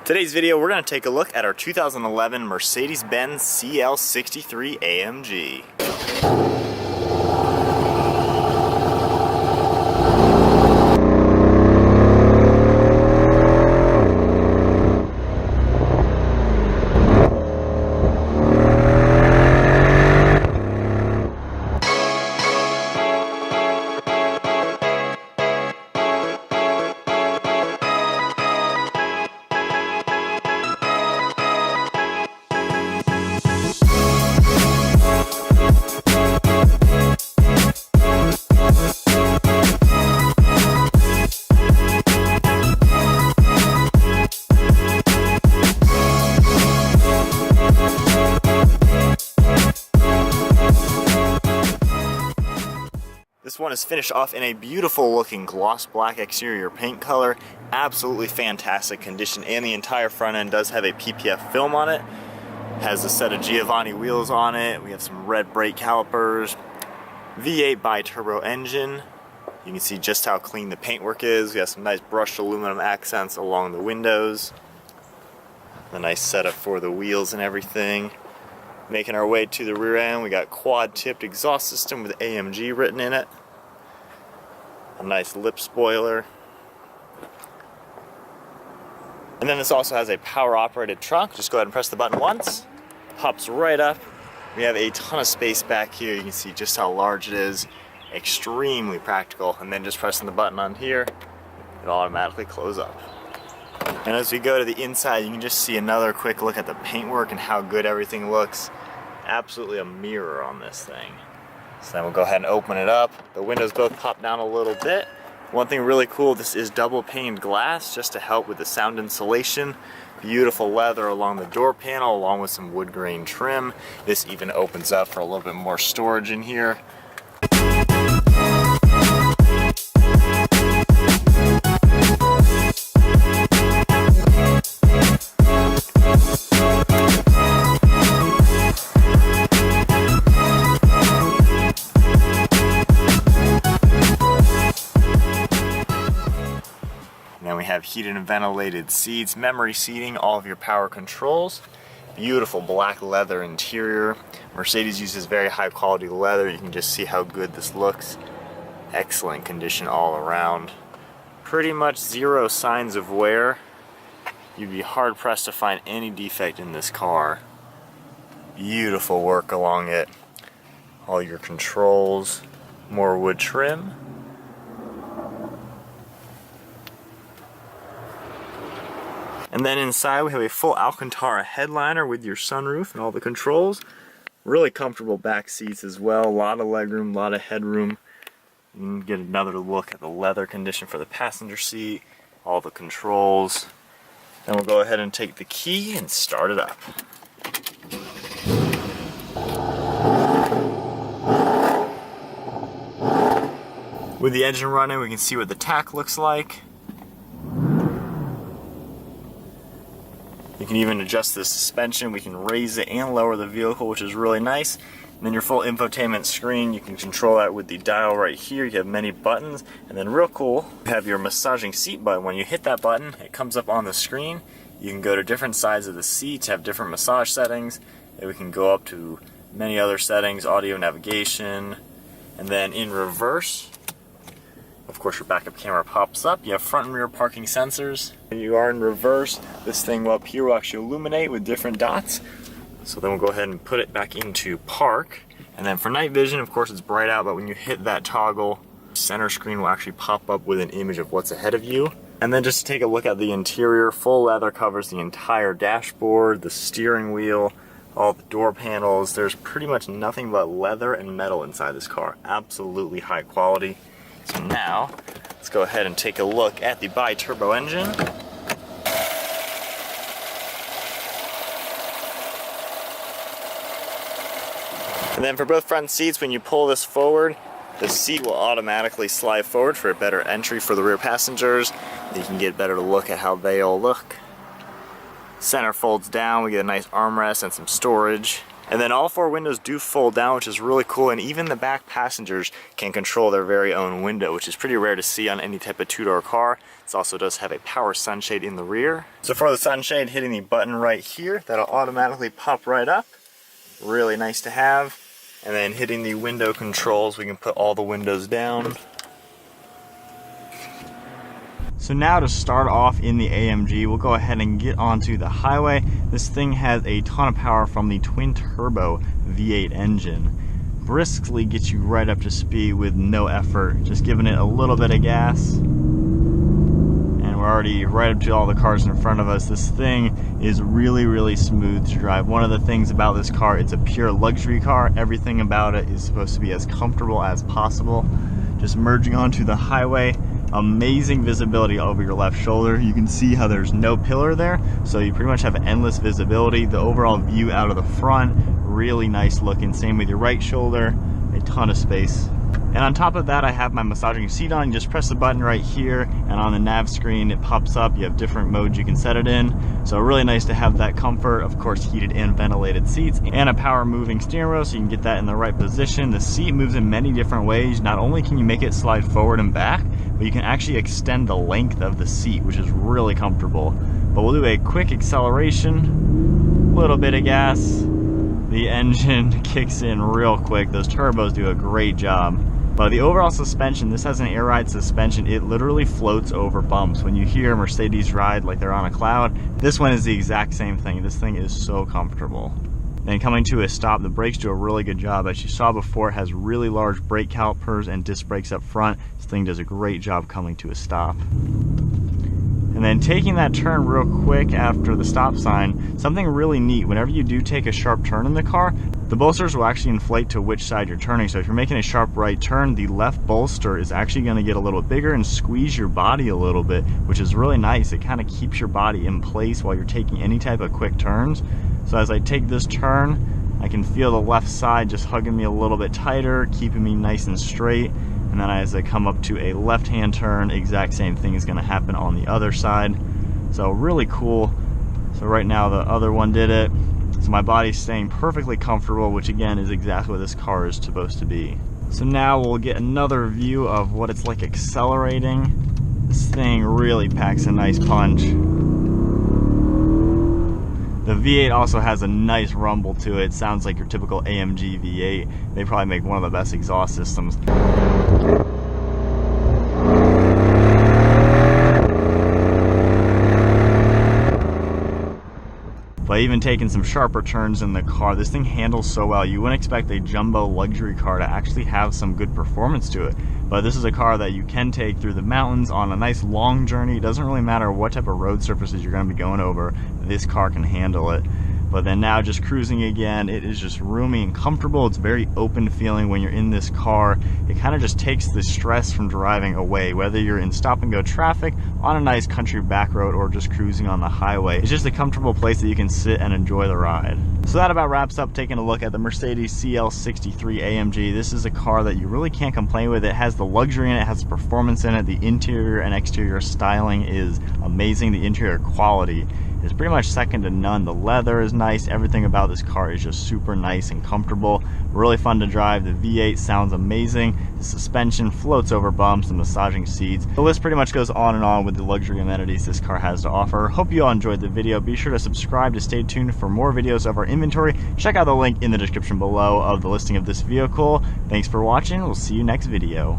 Today's video, we're going to take a look at our 2011 Mercedes Benz CL 63 AMG. This one is finished off in a beautiful looking gloss black exterior paint color. Absolutely fantastic condition, and the entire front end does have a PPF film on it. Has a set of Giovanni wheels on it. We have some red brake calipers. V8 bi-turbo engine. You can see just how clean the paintwork is. We have some nice brushed aluminum accents along the windows. A nice setup for the wheels and everything. Making our way to the rear end, we got quad-tipped exhaust system with AMG written in it. A nice lip spoiler. And then this also has a power-operated trunk. Just go ahead and press the button once. Pops right up. We have a ton of space back here. You can see just how large it is. Extremely practical. And then just pressing the button on here, it'll automatically close up. And as we go to the inside, you can just see another quick look at the paintwork and how good everything looks. Absolutely a mirror on this thing. So then we'll go ahead and open it up. The windows both pop down a little bit. One thing really cool, this is double paned glass just to help with the sound insulation. Beautiful leather along the door panel along with some wood grain trim. This even opens up for a little bit more storage in here. Then we have heated and ventilated seats, memory seating, all of your power controls. Beautiful black leather interior. Mercedes uses very high quality leather. You can just see how good this looks. Excellent condition all around. Pretty much zero signs of wear. You'd be hard pressed to find any defect in this car. Beautiful work along it. All your controls, more wood trim. And then inside we have a full Alcantara headliner with your sunroof and all the controls. Really comfortable back seats as well. A lot of legroom, a lot of headroom. You can get another look at the leather condition for the passenger seat, all the controls. Then we'll go ahead and take the key and start it up. With the engine running, we can see what the tach looks like. You can even adjust the suspension. We can raise it and lower the vehicle, which is really nice. And then your full infotainment screen, you can control that with the dial right here. You have many buttons. And then real cool, you have your massaging seat button. When you hit that button, it comes up on the screen. You can go to different sides of the seat to have different massage settings. And we can go up to many other settings, audio navigation. And then in reverse, of course, your backup camera pops up. You have front and rear parking sensors. When you are in reverse, this thing up here will actually illuminate with different dots. So then we'll go ahead and put it back into park. And then for night vision, of course, it's bright out, but when you hit that toggle, center screen will actually pop up with an image of what's ahead of you. And then just to take a look at the interior, full leather covers the entire dashboard, the steering wheel, all the door panels. There's pretty much nothing but leather and metal inside this car. Absolutely high quality. So now, let's go ahead and take a look at the bi-turbo engine. And then for both front seats, when you pull this forward, the seat will automatically slide forward for a better entry for the rear passengers. You can get a better look at how they all look. Center folds down, we get a nice armrest and some storage. And then all 4 windows do fold down, which is really cool, and even the back passengers can control their very own window, which is pretty rare to see on any type of two-door car. This also does have a power sunshade in the rear. So for the sunshade, hitting the button right here, that'll automatically pop right up. Really nice to have. And then hitting the window controls, we can put all the windows down. So now to start off in the AMG, we'll go ahead and get onto the highway. This thing has a ton of power from the twin turbo V8 engine. Briskly gets you right up to speed with no effort, just giving it a little bit of gas. And we're already right up to all the cars in front of us. This thing is really, really smooth to drive. One of the things about this car, it's a pure luxury car. Everything about it is supposed to be as comfortable as possible. Just merging onto the highway. Amazing visibility over your left shoulder. You can see how there's no pillar there, so you pretty much have endless visibility. The overall view out of the front, really nice looking. Same with your right shoulder, a ton of space. And on top of that, I have my massaging seat on. You just press the button right here, and on the nav screen it pops up. You have different modes you can set it in. So really nice to have that comfort. Of course, heated and ventilated seats, and a power moving steering wheel, so you can get that in the right position. The seat moves in many different ways. Not only can you make it slide forward and back, but you can actually extend the length of the seat, which is really comfortable. But we'll do a quick acceleration, little bit of gas. The engine kicks in real quick. Those turbos do a great job. But the overall suspension, this has an air ride suspension. It literally floats over bumps. When you hear Mercedes ride like they're on a cloud, this one is the exact same thing. This thing is so comfortable. Then coming to a stop, the brakes do a really good job. As you saw before, it has really large brake calipers and disc brakes up front. This thing does a great job coming to a stop. And then taking that turn real quick after the stop sign, something really neat, whenever you do take a sharp turn in the car, the bolsters will actually inflate to which side you're turning. So if you're making a sharp right turn, the left bolster is actually going to get a little bigger and squeeze your body a little bit, which is really nice. It kind of keeps your body in place while you're taking any type of quick turns. So as I take this turn, I can feel the left side just hugging me a little bit tighter, keeping me nice and straight. And then as I come up to a left-hand turn, exact same thing is going to happen on the other side. So really cool. So right now the other one did it. So my body's staying perfectly comfortable, which again is exactly what this car is supposed to be. So now we'll get another view of what it's like accelerating. This thing really packs a nice punch. The V8 also has a nice rumble to it. It sounds like your typical AMG V8. They probably make one of the best exhaust systems. But even taking some sharper turns in the car, this thing handles so well. You wouldn't expect a jumbo luxury car to actually have some good performance to it. But this is a car that you can take through the mountains on a nice long journey. It doesn't really matter what type of road surfaces you're going to be going over. This car can handle it. But then now just cruising again, it is just roomy and comfortable. It's very open feeling when you're in this car. It kind of just takes the stress from driving away, whether you're in stop and go traffic, on a nice country back road, or just cruising on the highway. It's just a comfortable place that you can sit and enjoy the ride. So that about wraps up taking a look at the Mercedes CL 63 AMG. This is a car that you really can't complain with. It has the luxury in it, it has performance in it. The interior and exterior styling is amazing. The interior quality is pretty much second to none. The leather is nice. Everything about this car is just super nice and comfortable. Really fun to drive. The V8 sounds amazing. The suspension floats over bumps, the massaging seats. The list pretty much goes on and on with the luxury amenities this car has to offer. Hope you all enjoyed the video. Be sure to subscribe to stay tuned for more videos of our inventory. Check out the link in the description below of the listing of this vehicle. Thanks for watching. We'll see you next video.